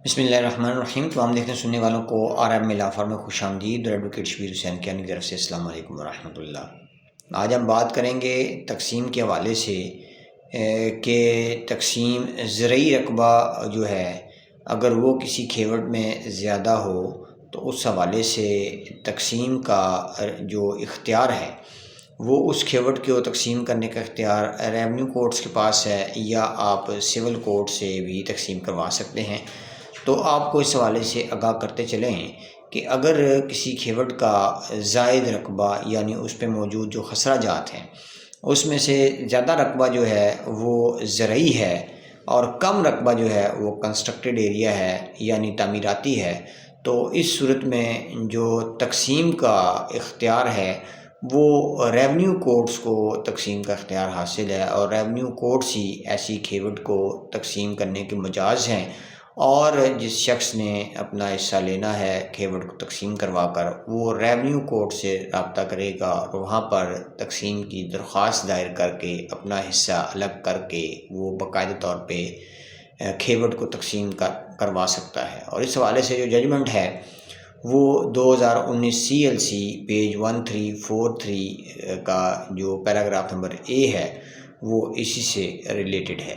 بسم اللہ الرحمن الرحیم۔ تمام دیکھنے سننے والوں کو آر میں لا فارم میں خوش آمدید۔ ایڈوکیٹ شبیر حسین کی طرف سے السلام علیکم ورحمۃ اللہ۔ آج ہم بات کریں گے تقسیم کے حوالے سے کہ تقسیم زرعی رقبہ جو ہے اگر وہ کسی کھیوٹ میں زیادہ ہو تو اس حوالے سے تقسیم کا جو اختیار ہے وہ اس کھیوٹ کو تقسیم کرنے کا اختیار ریونیو کورٹس کے پاس ہے، یا آپ سول کورٹ سے بھی تقسیم کروا سکتے ہیں۔ تو آپ کو اس حوالے سے آگاہ کرتے چلیں کہ اگر کسی کھیوٹ کا زائد رقبہ یعنی اس پہ موجود جو خسرہ جات ہیں اس میں سے زیادہ رقبہ جو ہے وہ زرعی ہے اور کم رقبہ جو ہے وہ کنسٹرکٹڈ ایریا ہے یعنی تعمیراتی ہے، تو اس صورت میں جو تقسیم کا اختیار ہے وہ ریونیو کورٹس کو تقسیم کا اختیار حاصل ہے، اور ریونیو کورٹس ہی ایسی کھیوٹ کو تقسیم کرنے کے مجاز ہیں، اور جس شخص نے اپنا حصہ لینا ہے کھیوٹ کو تقسیم کروا کر وہ ریونیو کورٹ سے رابطہ کرے گا اور وہاں پر تقسیم کی درخواست دائر کر کے اپنا حصہ الگ کر کے وہ باقاعدہ طور پہ کھیوٹ کو تقسیم کروا سکتا ہے۔ اور اس حوالے سے جو ججمنٹ ہے وہ 2019 CLC پیج 1343 کا جو پیراگراف نمبر A ہے وہ اسی سے ریلیٹڈ ہے۔